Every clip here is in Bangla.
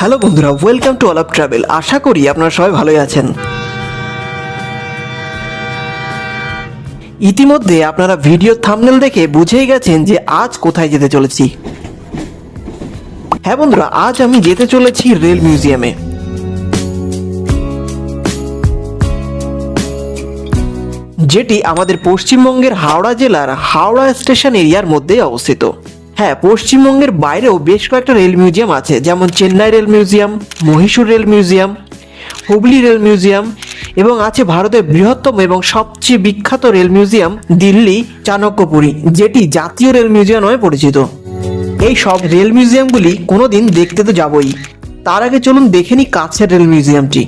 হ্যালো বন্ধুরা, welcome to all of travel. আশা করি আপনারা সবাই ভালোই আছেন। ইতিমধ্যে আপনারা ভিডিও থাম্বনেল দেখে বুঝেই গেছেন যে আজ কোথায় যেতে চলেছি। হ্যাঁ বন্ধুরা, আজ আমি যেতে চলেছি রেল মিউজিয়ামে। যেটি আমাদের পশ্চিমবঙ্গের হাওড়া জেলার হাওড়া স্টেশন এরিয়ার মধ্যেই অবস্থিত। হ্যাঁ, পশ্চিমবঙ্গের বাইরেও বেশ কয়েকটা রেল মিউজিয়াম আছে, যেমন Chennai rail museum, Mahishur rail museum, Hooghly rail museum এবং আছে ভারতের বৃহত্তম এবং সবচেয়ে বিখ্যাত রেল মিউজিয়াম দিল্লি চাণক্যপুরী, যেটি জাতীয় রেল মিউজিয়াম নামে পরিচিত। এই সব রেল মিউজিয়ামগুলি কোনোদিন দেখতে তো যাবই, তার আগে চলুন দেখে নিই কাছের রেল মিউজিয়ামটি।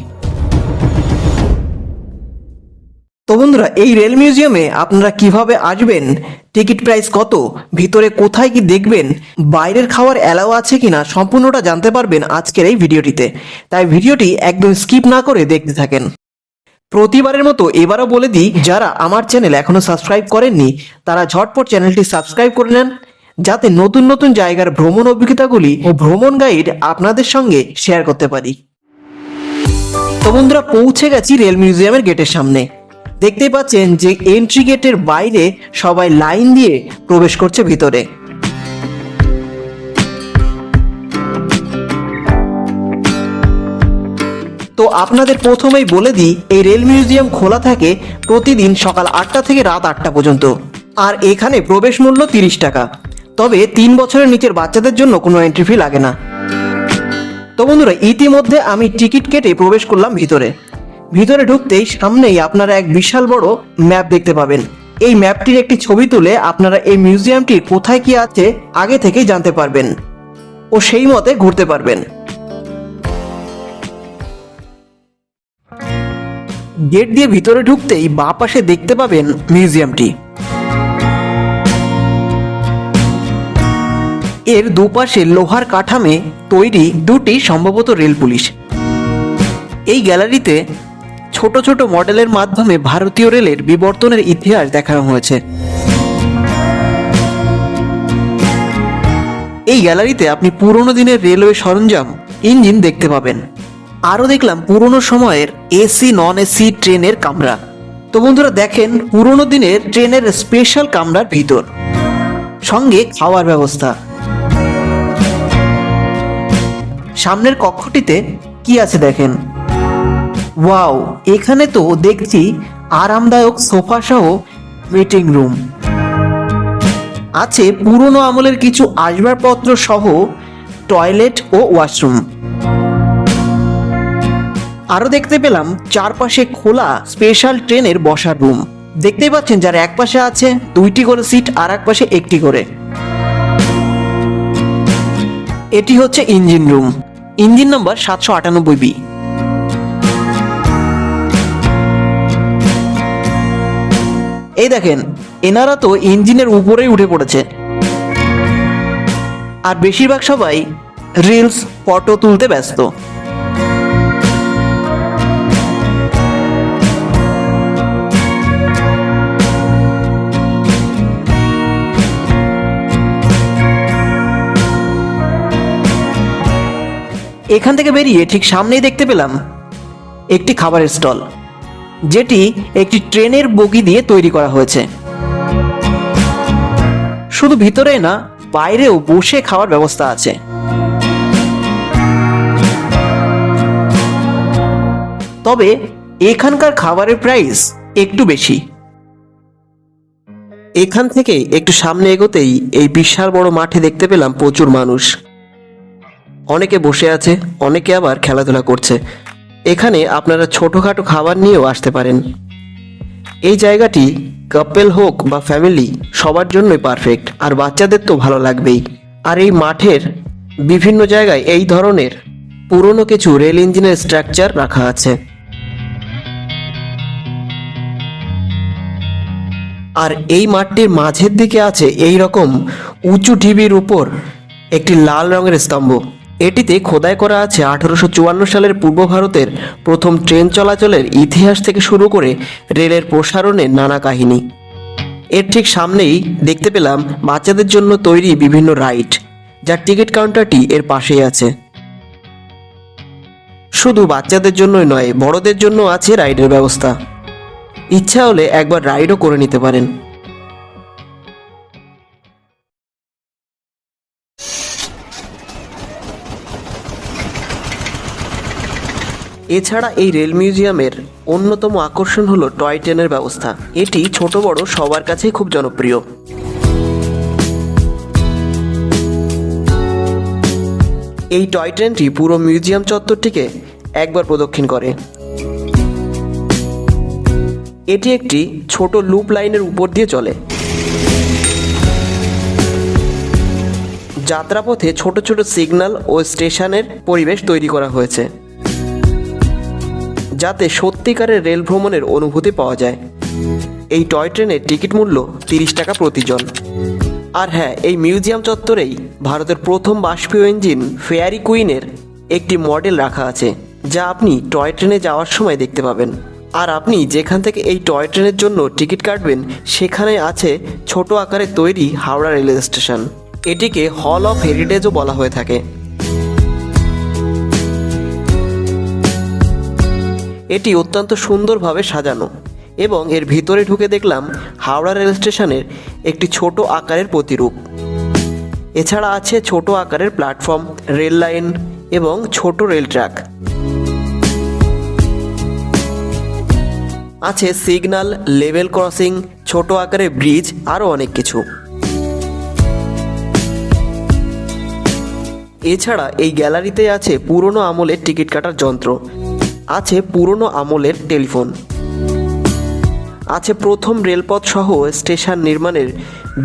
তো বন্ধুরা, এই রেল মিউজিয়ামে আপনারা কিভাবে আসবেন, টিকিট প্রাইস কত, ভিতরে কোথায় কি দেখবেন, বাইরের খাওয়ার অ্যালাউ আছে কিনা, সম্পূর্ণটা জানতে পারবেন আজকের এই ভিডিওটিতে। তাই ভিডিওটি একদম স্কিপ না করে দেখতে থাকেন। প্রতিবারের মতো এবারও বলে দিই, যারা আমার চ্যানেল এখনো সাবস্ক্রাইব করেননি তারা ঝটপট চ্যানেলটি সাবস্ক্রাইব করে নেন, যাতে নতুন নতুন জায়গার ভ্রমণ অভিজ্ঞতাগুলি ও ভ্রমণ গাইড আপনাদের সঙ্গে শেয়ার করতে পারি। তো বন্ধুরা, পৌঁছে গেছি রেল মিউজিয়ামের গেটের সামনে। দেখতেই পাচ্ছেন যে এন্ট্রি গেটের বাইরে সবাই লাইন দিয়ে প্রবেশ করছে ভিতরে। তো আপনাদের প্রথমেই বলে দিই, এই রেল মিউজিয়াম খোলা থাকে প্রতিদিন সকাল 8টা থেকে রাত 8টা পর্যন্ত। আর এখানে প্রবেশ মূল্য 30 টাকা। তবে 3 বছরের নিচের বাচ্চাদের জন্য কোনো এন্ট্রি ফি লাগে না। তো বন্ধুরা, ইতিমধ্যে আমি টিকিট কেটে প্রবেশ করলাম ভিতরে। ভিতরে ঢুকতেই সামনেই আপনারা এক বিশাল বড় ম্যাপ দেখতে পাবেন। এই ম্যাপটির একটি ছবি তুলে আপনারা এই মিউজিয়ামটির কোথায় কি আছে আগে থেকেই জানতে পারবেন ও সেই মতে ঘুরতে পারবেন। গেট দিয়ে ভিতরে ঢুকতেই বাঁ পাশে দেখতে পাবেন মিউজিয়ামটি। এর দুপাশে লোহার কাঠামে তৈরি দুটি সম্ভবত রেল পুলিশ। এই গ্যালারিতে ছোট ছোট মডেলের মাধ্যমে ভারতীয় রেলের বিবর্তনের ইতিহাস দেখানো হয়েছে। এই গ্যালারিতে আপনি পুরনো দিনের রেলওয়ে সরঞ্জাম, ইঞ্জিন দেখতে পাবেন। আরও দেখলাম পুরনো সময়ের এসি নন এসি ট্রেনের কামরা। তো বন্ধুরা দেখেন, পুরনো দিনের ট্রেনের স্পেশাল কামরার ভিতর, সঙ্গে খাওয়ার ব্যবস্থা। সামনের কক্ষটিতে কি আছে দেখেন। ওয়াও, এখানে তো দেখছি আরামদায়ক সোফা সহ মিটিং রুম আছে, পুরনো আমলের কিছু আসবাবপত্র সহ টয়লেট ও ওয়াশরুম। আরো দেখতে পেলাম চারপাশে খোলা স্পেশাল ট্রেনের বসার রুম। দেখতেই পাচ্ছেন, যার এক পাশে আছে 2টি করে সিট আর এক পাশে 1টি করে। এটি হচ্ছে engine room, engine number 798B। এই দেখেন, এনারা তো ইঞ্জিনের উপরেই উঠে পড়েছে। আর বেশিরভাগ সবাই রিলস ফটো তুলতে ব্যস্ত। এখান থেকে বেরিয়ে ঠিক সামনেই দেখতে পেলাম একটি খাবারের স্টল, যেটি একটি ট্রেনের বগি দিয়ে তৈরি করা হয়েছে। শুধু ভিতরে না, বাইরেও বসে খাওয়ার ব্যবস্থা আছে। তবে এখানকার খাবারের প্রাইস একটু বেশি। এখান থেকে একটু সামনে এগোতেই এই বিশাল বড় মাঠে দেখতে পেলাম প্রচুর মানুষ। অনেকে বসে আছে, অনেকে আবার খেলাধুলা করছে। এখানে আপনারা ছোটোখাটো খাবার নিয়েও আসতে পারেন। এই জায়গাটি কাপল হোক বা ফ্যামিলি, সবার জন্যই পারফেক্ট। আর বাচ্চাদের তো ভালো লাগবেই। আর এই মাঠের বিভিন্ন জায়গায় এই ধরনের পুরনো কিছু রেল ইঞ্জিনের স্ট্রাকচার রাখা আছে। আর এই মাঠটির মাঝের দিকে আছে এই রকম উঁচু ঢিবির উপর একটি লাল রঙের স্তম্ভ। এটিতে খোদাই করা আছে 1854 সালের পূর্ব ভারতের প্রথম ট্রেন চলাচলের ইতিহাস থেকে শুরু করে রেলের প্রসারণের নানা কাহিনী। এর ঠিক সামনেই দেখতে পেলাম বাচ্চাদের জন্য তৈরি বিভিন্ন রাইড, যার টিকিট কাউন্টারটি এর পাশেই আছে। শুধু বাচ্চাদের জন্যই নয়, বড়দের জন্য আছে রাইডের ব্যবস্থা। ইচ্ছা হলে একবার রাইডও করে নিতে পারেন। এছাড়া এই রেল মিউজিয়ামের অন্যতম আকর্ষণ হলো টয় ট্রেনের ব্যবস্থা। এটি ছোট বড় সবার কাছেই খুব জনপ্রিয়। এই টয় ট্রেনটি পুরো মিউজিয়াম চত্বরটিকে একবার প্রদক্ষিণ করে। এটি একটি ছোট লুপ লাইনের উপর দিয়ে চলে। যাত্রাপথে ছোট ছোট সিগন্যাল ও স্টেশনের পরিবেশ তৈরি করা হয়েছে, যাতে সত্যিকারের রেল ভ্রমণের অনুভূতি পাওয়া যায়। এই টয় ট্রেনের টিকিট মূল্য 30 টাকা প্রতিজন। আর হ্যাঁ, এই মিউজিয়াম চত্বরেই ভারতের প্রথম বাষ্পীয় ইঞ্জিন ফেয়ারি কুইনের একটি মডেল রাখা আছে, যা আপনি টয় ট্রেনে যাওয়ার সময় দেখতে পাবেন। আর আপনি যেখান থেকে এই টয় ট্রেনের জন্য টিকিট কাটবেন সেখানে আছে ছোট আকারে তৈরি হাওড়া রেলওয়ে স্টেশন। এটিকে হল অফ হেরিটেজও বলা হয়ে থাকে। এটি অত্যন্ত সুন্দরভাবে সাজানো এবং এর ভিতরে ঢুকে দেখলাম হাওড়া রেল স্টেশনের একটি ছোট আকারের প্রতিরূপ। এছাড়া আছে ছোট আকারের প্ল্যাটফর্ম, রেল লাইন এবং ছোট রেল ট্র্যাক। আছে সিগন্যাল, লেভেল ক্রসিং, ছোট আকারের ব্রিজ, আরও অনেক কিছু। এছাড়া এই গ্যালারিতে আছে পুরনো আমলের টিকিট কাটার যন্ত্র, আছে পুরনো আমলের টেলিফোন, আছে প্রথম রেলপথ সহ স্টেশন নির্মাণের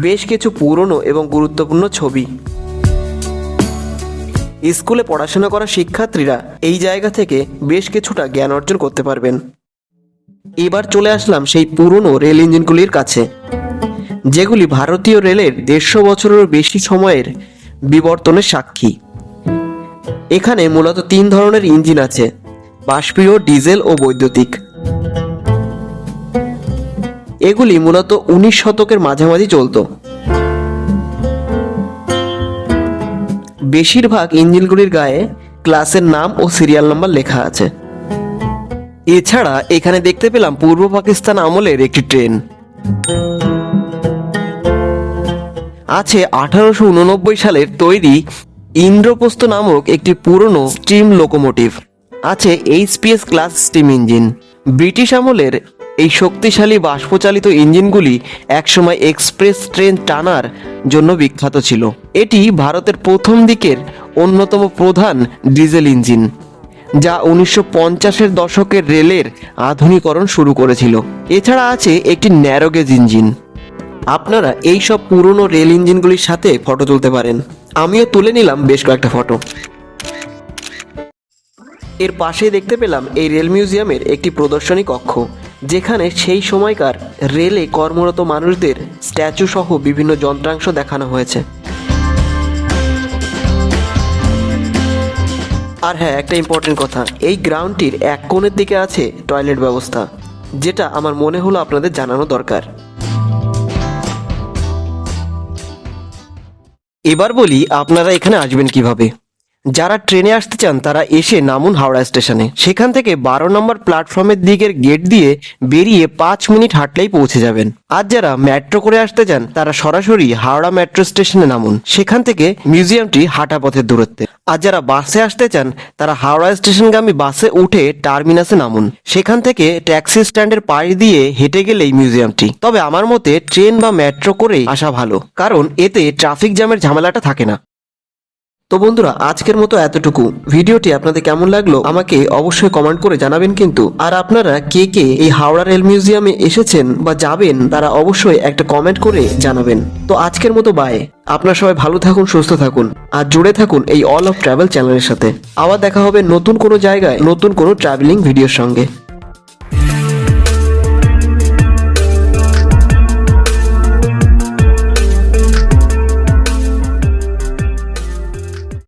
বেশ কিছু পুরনো এবং গুরুত্বপূর্ণ ছবি। স্কুলে পড়াশোনা করা শিক্ষার্থীরা এই জায়গা থেকে বেশ কিছুটা জ্ঞান অর্জন করতে পারবেন। এবার চলে আসলাম সেই পুরনো রেল ইঞ্জিনগুলির কাছে, যেগুলি ভারতীয় রেলের 150 বছরেরও বেশি সময়ের বিবর্তনের সাক্ষী। এখানে মূলত 3 ধরনের ইঞ্জিন আছে: বাষ্পীয়, ডিজেল ও বৈদ্যুতিক। এগুলি মূলত 19 শতকের মাঝামাঝি চলত। বেশিরভাগ ইঞ্জিনগুলির গায়ে ক্লাসের নাম ও সিরিয়াল নাম্বার লেখা আছে। এছাড়া এখানে দেখতে পেলাম পূর্ব পাকিস্তান আমলের একটি ট্রেন। আছে 1889 সালের তৈরি ইন্দ্রপ্রস্থ নামক একটি পুরনো স্টিম লোকোমোটিভ। আছে HPS class steam engine. British আমলের এই শক্তিশালী বাষ্পচালিত ইঞ্জিনগুলি একসময় এক্সপ্রেস ট্রেন টানার জন্য বিখ্যাত ছিল। এটি ভারতের প্রথম দিকের অন্যতম প্রধান ডিজেল ইঞ্জিন, যা 1950-এর দশকের রেলের আধুনিকরণ শুরু করেছিল। এছাড়া আছে একটি ন্যারোগেজ ইঞ্জিন। আপনারা এই সব পুরনো রেল ইঞ্জিনগুলির সাথে ফটো তুলতে পারেন। আমিও তুলে নিলাম বেশ কয়েকটা ফটো। এর পাশে দেখতে পেলাম এই রেল মিউজিয়ামের একটি প্রদর্শনী কক্ষ, যেখানে সেই সময়কার রেলে কর্মরত মানুষদের স্ট্যাচু সহ বিভিন্ন যন্ত্রাংশ দেখানো হয়েছে। আর হ্যাঁ, একটা ইম্পর্টেন্ট কথা, এই গ্রাউন্ডটির এক কোণের দিকে আছে টয়লেট ব্যবস্থা, যেটা আমার মনে হলো আপনাদের জানানো দরকার। এবার বলি আপনারা এখানে আসবেন কিভাবে। যারা ট্রেনে আসতে চান তারা এসে নামুন হাওড়া স্টেশনে। সেখান থেকে 12 নম্বর প্ল্যাটফর্মের দিকের গেট দিয়ে বেরিয়ে 5 মিনিট হাঁটলেই পৌঁছে যাবেন। আর যারা মেট্রো করে আসতে চান তারা সরাসরি হাওড়া মেট্রো স্টেশনে নামুন। সেখান থেকে মিউজিয়ামটি হাঁটা পথের দূরত্বে। আর যারা বাসে আসতে চান তারা হাওড়া স্টেশনগামী বাসে উঠে টার্মিনাসে নামুন। সেখান থেকে ট্যাক্সি স্ট্যান্ডের পাশ দিয়ে হেঁটে গেলেই মিউজিয়ামটি। তবে আমার মতে ট্রেন বা মেট্রো করেই আসা ভালো, কারণ এতে ট্রাফিক জ্যামের ঝামেলাটা থাকে না। তো বন্ধুরা, আজকের মতো এতটুকু। ভিডিওটি আপনাদের কেমন লাগলো আমাকে অবশ্যই কমেন্ট করে জানাবেন কিন্তু। আর আপনারা কে কে এই হাওড়া রেল মিউজিয়ামে এসেছেন বা যাবেন তারা অবশ্যই একটা কমেন্ট করে জানাবেন। তো আজকের মতো বাই। আপনারা সবাই ভালো থাকুন, সুস্থ থাকুন আর জুড়ে থাকুন এই অল অফ ট্রাভেল চ্যানেলের সাথে। আবার দেখা হবে নতুন কোনো জায়গায় নতুন কোনো ট্রাভেলিং ভিডিওর সঙ্গে।